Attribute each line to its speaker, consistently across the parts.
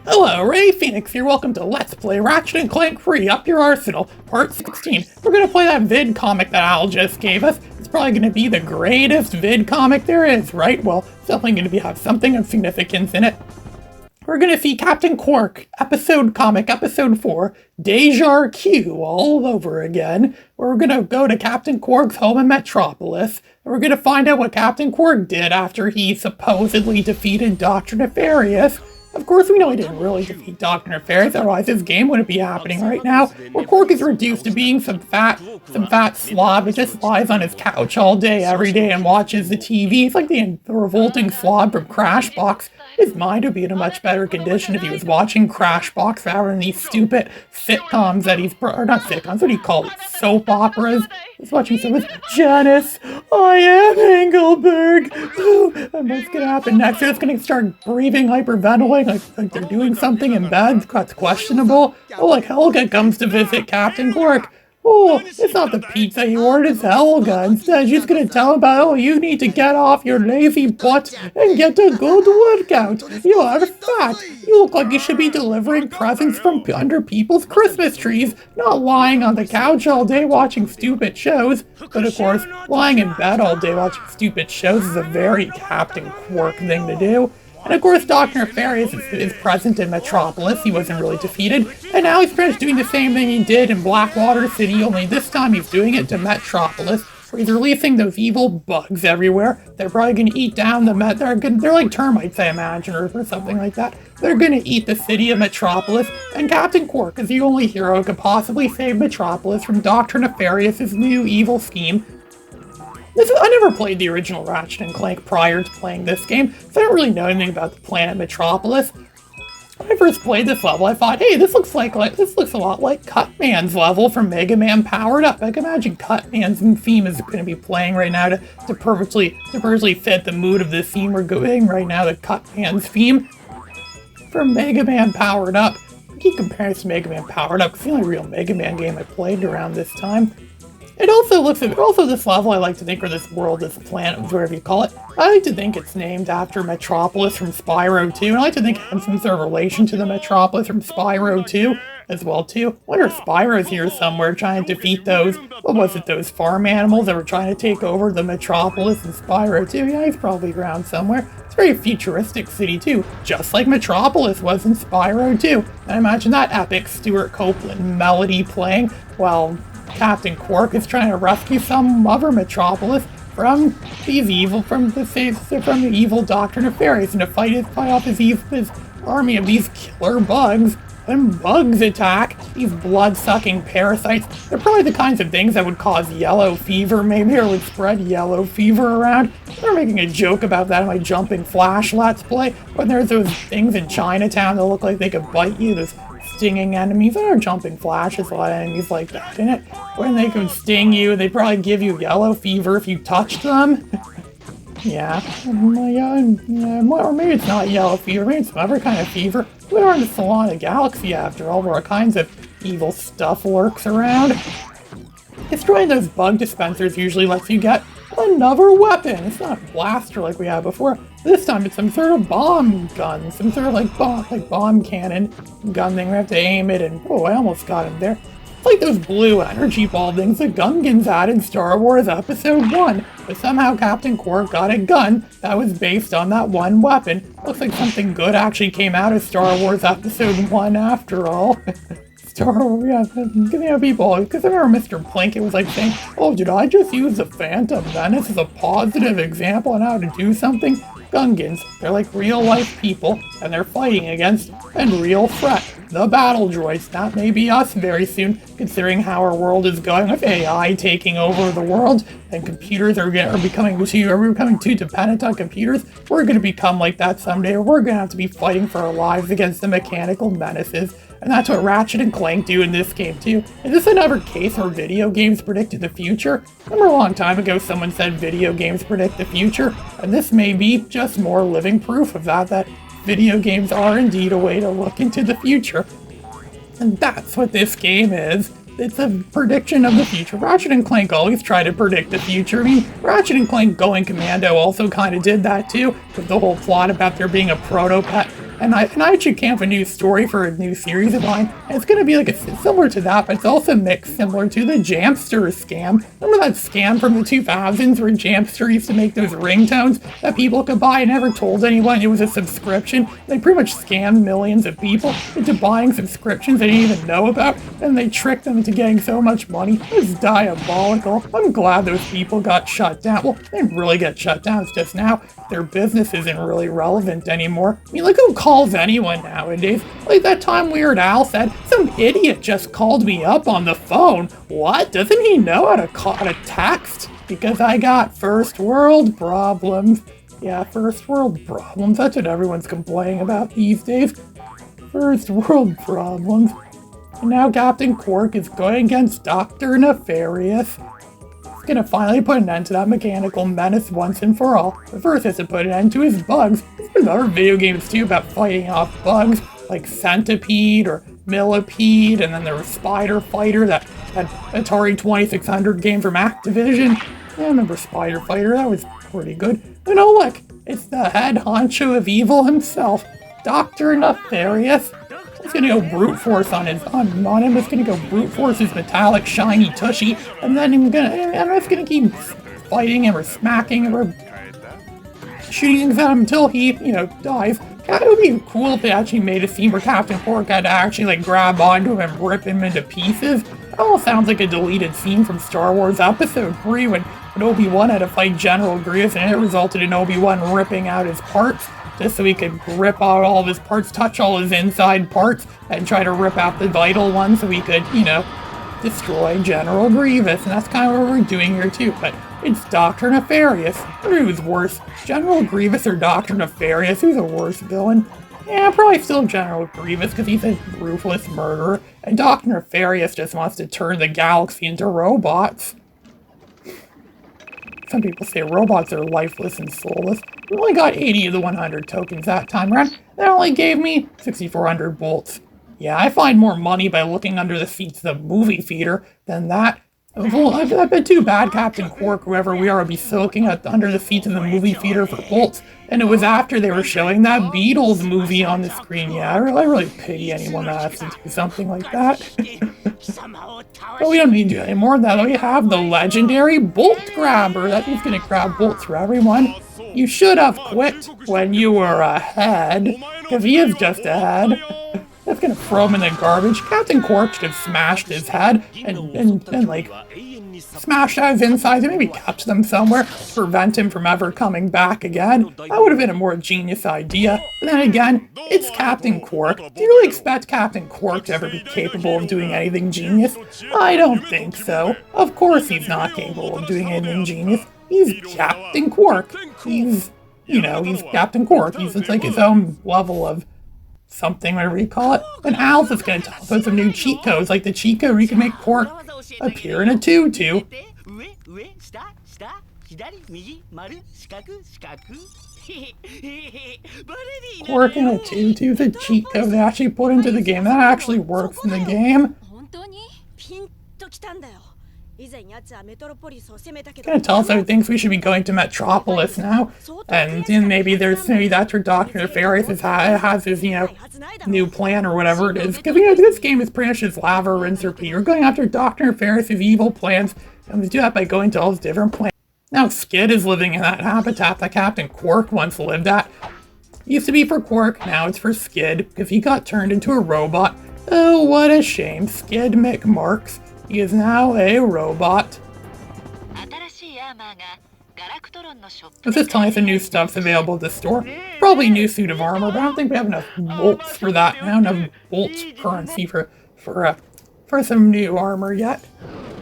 Speaker 1: Hello, Ray Phoenix here. Welcome to Let's Play Ratchet and Clank Free Up Your Arsenal, Part 16. We're gonna play that vid comic that Al just gave us. It's probably gonna be the greatest vid comic there is, right? Well, it's definitely gonna have something of significance in it. We're gonna see Captain Quark, episode 4, Deja Q, all over again. We're gonna go to Captain Quark's home in Metropolis, and we're gonna find out what Captain Quark did after he supposedly defeated Dr. Nefarious. Of course, we know he didn't really defeat Dr. Nefarious, otherwise this game wouldn't be happening right now. Where Quark is reduced to being some fat slob who just lies on his couch all day, every day, and watches the TV. He's like the revolting slob from Crashbox. His mind would be in a much better condition if he was watching Crashbox rather than these stupid sitcoms that or not sitcoms, what do you call it? Soap operas. He's watching some of Janice. I am Engelberg. And what's gonna happen next? They're just gonna start breathing, hyperventilating, like they're doing something in bed that's questionable. Oh, like Helga comes to visit Captain Quark. Oh, it's not the pizza you ordered, it's Helga. Instead, she's gonna tell him about, oh, you need to get off your lazy butt and get a good workout. You are fat. You look like you should be delivering presents from under people's Christmas trees, not lying on the couch all day watching stupid shows. But of course, lying in bed all day watching stupid shows is a very Captain Quark thing to do. And of course, Dr. Nefarious is present in Metropolis. He wasn't really defeated. And now he's pretty much doing the same thing he did in Blackwater City, only this time he's doing it to Metropolis, where he's releasing those evil bugs everywhere. They're probably going to eat down they're like termites, I imagine, or something like that. They're going to eat the city of Metropolis, and Captain Quark is the only hero who could possibly save Metropolis from Dr. Nefarious' new evil scheme. I never played the original Ratchet and Clank prior to playing this game, so I don't really know anything about the planet Metropolis. When I first played this level, I thought, hey, this looks a lot like Cutman's level from Mega Man Powered Up. I can imagine Cutman's theme is going to be playing right now to perfectly fit the mood of the theme we're going right now, the Cutman's theme from Mega Man Powered Up. I keep comparing this to Mega Man Powered Up, because the only real Mega Man game I played around this time. It also this level I like to think, or this world, this planet, whatever you call it, I like to think it's named after Metropolis from Spyro 2, and I like to think it has some sort of relation to the Metropolis from Spyro 2 as well too. I wonder if Spyro's here somewhere trying to defeat those farm animals that were trying to take over the Metropolis in Spyro 2. Yeah, he's probably around somewhere. It's a very futuristic city too, just like Metropolis was in Spyro 2. And I imagine that epic Stuart Copeland melody playing while Captain Quark is trying to rescue some other Metropolis from the evil Dr. Nefarious and to fight off his army of these killer bugs. When bugs attack, these blood-sucking parasites, they're probably the kinds of things that would cause yellow fever, maybe, or would spread yellow fever around. They're making a joke about that in my Jumping Flash Let's Play, when there's those things in Chinatown that look like they could bite you, those stinging enemies. There are Jumping Flash, there's a lot of enemies like that in it. When they could sting you, they'd probably give you yellow fever if you touched them. Yeah, or maybe it's not yellow fever, maybe it's some other kind of fever. We are in the Salon of Galaxy after all, where all kinds of evil stuff lurks around. Destroying those bug dispensers usually lets you get another weapon. It's not a blaster like we had before. This time it's some sort of bomb gun, some sort of bomb cannon gun thing. We have to aim it and, oh, I almost got him there. It's like those blue energy ball things that Gungans had in Star Wars Episode 1, but somehow Captain Quark got a gun that was based on that one weapon. Looks like something good actually came out of Star Wars Episode 1 after all. Star Wars, yeah, people, because I remember Mr. Plinkett was like saying, oh, did I just use the Phantom Menace as a positive example on how to do something? Gungans, they're like real-life people, and they're fighting against a real threat. The battle droids. That may be us very soon, considering how our world is going with AI taking over the world, and computers are becoming too dependent on computers. We're going to become like that someday, or we're going to have to be fighting for our lives against the mechanical menaces. And that's what Ratchet and Clank do in this game too. Is this another case where video games predicted the future? Remember a long time ago someone said video games predict the future? And this may be just more living proof of that video games are indeed a way to look into the future. And that's what this game is. It's a prediction of the future. Ratchet and Clank always try to predict the future. I mean, Ratchet and Clank Going Commando also kind of did that too, with the whole plot about there being a proto-pet And I actually came up with a new story for a new series of mine. And it's going to be like similar to that, but it's also mixed similar to the Jamster scam. Remember that scam from the 2000s where Jamster used to make those ringtones that people could buy and never told anyone it was a subscription? They pretty much scammed millions of people into buying subscriptions they didn't even know about, and they tricked them into getting so much money. It was diabolical. I'm glad those people got shut down. Well, they didn't really get shut down, it's just now their business isn't really relevant anymore. I mean, look who calls anyone nowadays. Like that time Weird Al said, some idiot just called me up on the phone. What? Doesn't he know how to text? Because I got first world problems. Yeah, first world problems. That's what everyone's complaining about these days. First world problems. And now Captain Quark is going against Dr. Nefarious. He's gonna finally put an end to that mechanical menace once and for all. But first he has to put an end to his bugs. There's been other video games too about fighting off bugs, like Centipede or Millipede, and then there was Spider Fighter, that Atari 2600 game from Activision. Yeah, I remember Spider Fighter, that was pretty good. And oh look, it's the head honcho of evil himself, Dr. Nefarious. He's gonna go brute force on him. He's gonna go brute force his metallic shiny tushy, and then I'm just gonna keep fighting him or smacking him or shooting things at him until he, dies. It would be cool if they actually made a scene where Captain Quark had to actually like grab onto him and rip him into pieces. It almost sounds like a deleted scene from Star Wars Episode 3 when Obi-Wan had to fight General Grievous, and it resulted in Obi-Wan ripping out his parts just so he could rip out all of his parts, touch all his inside parts, and try to rip out the vital ones so he could, destroy General Grievous. And that's kind of what we're doing here too, but it's Dr. Nefarious. I wonder who's worse, General Grievous or Dr. Nefarious? Who's a worse villain? Yeah, probably still General Grievous because he's a ruthless murderer, and Dr. Nefarious just wants to turn the galaxy into robots. Some people say robots are lifeless and soulless. We only got 80 of the 100 tokens that time around. That only gave me 6,400 bolts. Yeah, I find more money by looking under the seats of the movie theater than that. I've been too bad, Captain Quark, whoever we are, would be soaking under the seats of the movie theater for bolts. And it was after they were showing that Beatles movie on the screen. Yeah, I really pity anyone that has to do something like that. But we don't need to do any more of that. We have the legendary Bolt Grabber. That means going to grab bolts for everyone. You should have quit when you were ahead, because he is just ahead. That's gonna throw him in the garbage. Captain Quark should have smashed his head and like smashed out his insides and maybe kept them somewhere to prevent him from ever coming back again. That would have been a more genius idea. But then again, it's Captain Quark. Do you really expect Captain Quark to ever be capable of doing anything genius? I don't think so. Of course he's not capable of doing anything genius. He's Captain Quark. He's Captain Quark. He's like his own level of something, whatever you call it. And Al's is going to tell us some new cheat codes, like the cheat code where you can make Quark appear in a tutu. Quark in a tutu is a cheat code they actually put into the game. That actually works in the game. Gonna tell us how he thinks we should be going to Metropolis now, and maybe that's where Dr. Nefarious has his new plan or whatever it is. Because this game is pretty much just lava rinse repeat. We're going after Dr. Nefarious' evil plans, and we do that by going to all his different planets. Now Skid is living in that habitat that Captain Quark once lived at. It used to be for Quark, now it's for Skid because he got turned into a robot. Oh, what a shame, Skid McMarks. He is now a robot. It's just telling us the new stuff's available at the store. Probably a new suit of armor, but I don't think we have enough bolts for that. I don't have bolts currency for some new armor yet.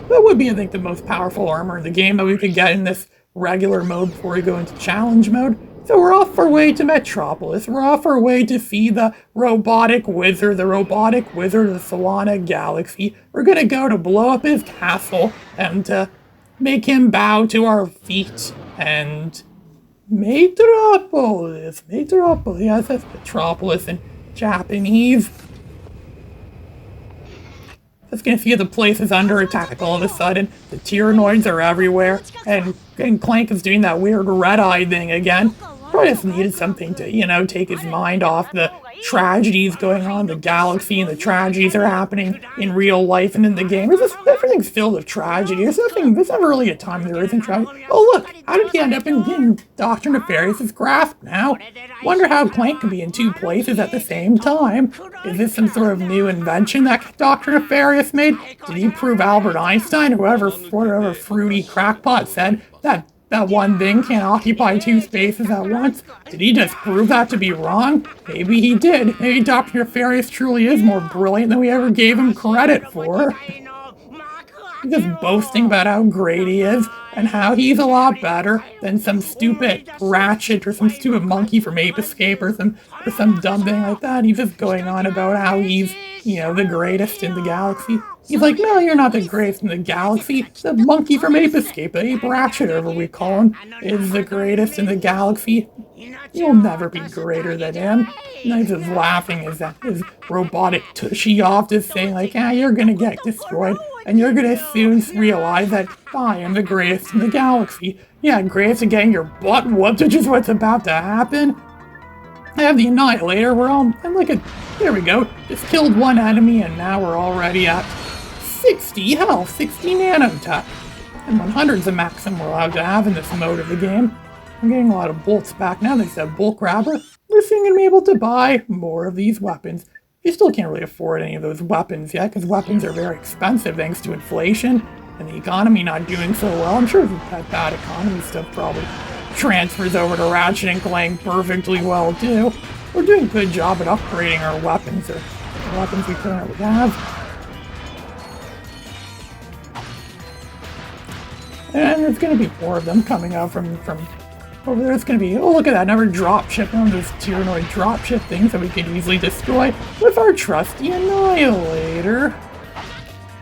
Speaker 1: That would be, I think, the most powerful armor in the game that we could get in this regular mode before we go into challenge mode. So we're off our way to Metropolis. We're off our way to see the robotic wizard of the Solana Galaxy. We're gonna go to blow up his castle and to make him bow to our feet. And Metropolis, yes, that's Metropolis in Japanese. It's gonna feel the place is under attack all of a sudden. The Tyrannoids are everywhere, and Clank is doing that weird red-eye thing again. Probably just needed something to, take his mind off the tragedies going on in the galaxy, and the tragedies are happening in real life and in the game. Everything's filled with tragedy. There's never really a time there isn't tragedy. Oh look, how did he end up in Dr. Nefarious's grasp now? Wonder how Clank can be in two places at the same time. Is this some sort of new invention that Dr. Nefarious made? Did he prove Albert Einstein or whatever fruity crackpot said that one thing can't occupy two spaces at once? Did he just prove that to be wrong? Maybe he did. Maybe Dr. Nefarious truly is more brilliant than we ever gave him credit for. He's just boasting about how great he is and how he's a lot better than some stupid Ratchet or some stupid monkey from Ape Escape or some dumb thing like that. He's just going on about how he's, the greatest in the galaxy. He's like, no, you're not the greatest in the galaxy. The monkey from Ape Escape, the Ape Ratchet, whatever we call him, is the greatest in the galaxy. You'll never be greater than him. And he's just laughing as his robotic tushy off, just saying like, you're gonna get destroyed, and you're gonna soon realize that I am the greatest in the galaxy. Yeah, greatest at getting your butt whooped, which is what's about to happen. I have the Annihilator, there we go. Just killed one enemy, and now we're already at 60 health, 60 nanotech. And 100's the maximum we're allowed to have in this mode of the game. I'm getting a lot of bolts back now. They said bolt grabber. We're soon going to be able to buy more of these weapons. You still can't really afford any of those weapons yet, because weapons are very expensive thanks to inflation and the economy not doing so well. I'm sure that bad economy stuff probably transfers over to Ratchet and Clank perfectly well too. We're doing a good job at upgrading our weapons, or the weapons we currently have. And there's going to be more of them coming out from over there. It's going to be, oh look at that, another dropship, one of those Tyrannoid dropship things that we could easily destroy with our trusty Annihilator.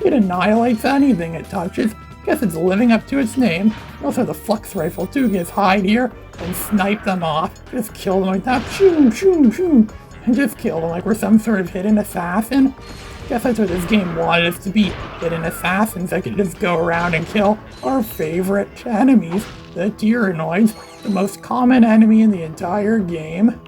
Speaker 1: It annihilates anything it touches. Guess it's living up to its name. We also have the flux rifle too. Just hide here and snipe them off. Just kill them like that. Shoo, shoo, shoo. And just kill them like we're some sort of hidden assassin. Guess that's what this game wanted us to be. Hidden assassins that could just go around and kill our favorite enemies, the Tyrannoids, the most common enemy in the entire game.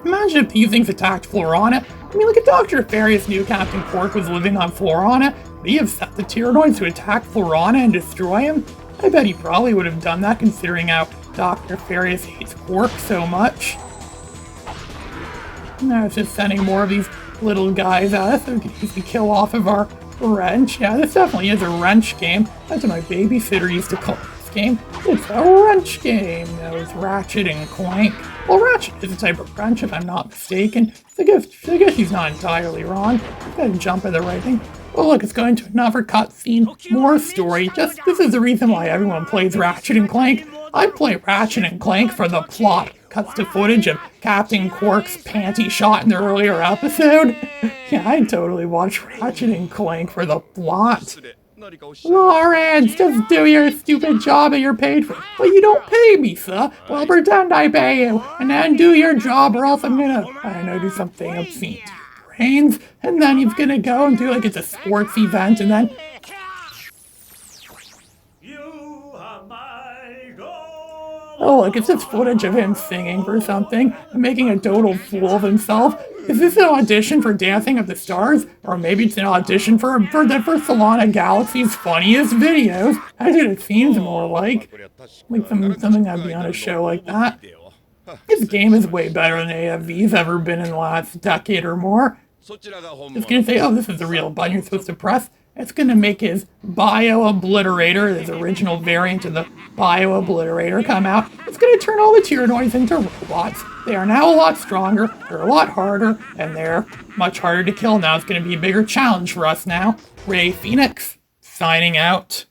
Speaker 1: Imagine if these things attacked Florana. I mean, look at Dr. Nefarious knew Captain Quark was living on Florana. Would he have set the Tyrannoids to attack Florana and destroy him? I bet he probably would have done that, considering how Dr. Nefarious hates Quark so much. Now it's just sending more of these little guys at us so we can easily kill off of our wrench. Yeah, this definitely is a wrench game. That's what my babysitter used to call this game. It's a wrench game. That was Ratchet and Clank. Well, Ratchet is a type of wrench, if I'm not mistaken. I guess he's not entirely wrong. Gotta jump at the right thing. Oh look, it's going to another cutscene. More story. This is the reason why everyone plays Ratchet and Clank. I play Ratchet and Clank for the plot. Cuts to footage of Captain Quark's panty shot in the earlier episode. Yeah, I totally watch Ratchet and Clank for the plot. Lawrence, just do your stupid job that you're paid for. But you don't pay me, sir. Well, pretend I pay you, and then do your job, or else I'm gonna, do something obscene to your brains. And then he's gonna go and do like it's a sports event, and then oh, look, it's just footage of him singing for something and making a total fool of himself. Is this an audition for Dancing of the Stars? Or maybe it's an audition for Solana Galaxy's funniest videos? That's what it seems more like. Like something that'd be on a show like that. This game is way better than AFV's ever been in the last decade or more. It's gonna say, oh, this is the real button you're supposed to press. It's going to make his Bio-Obliterator, his original variant of the Bio-Obliterator, come out. It's going to turn all the Tyrannoids into robots. They are now a lot stronger, they're a lot harder, and they're much harder to kill now. It's going to be a bigger challenge for us now. Ray Phoenix, signing out.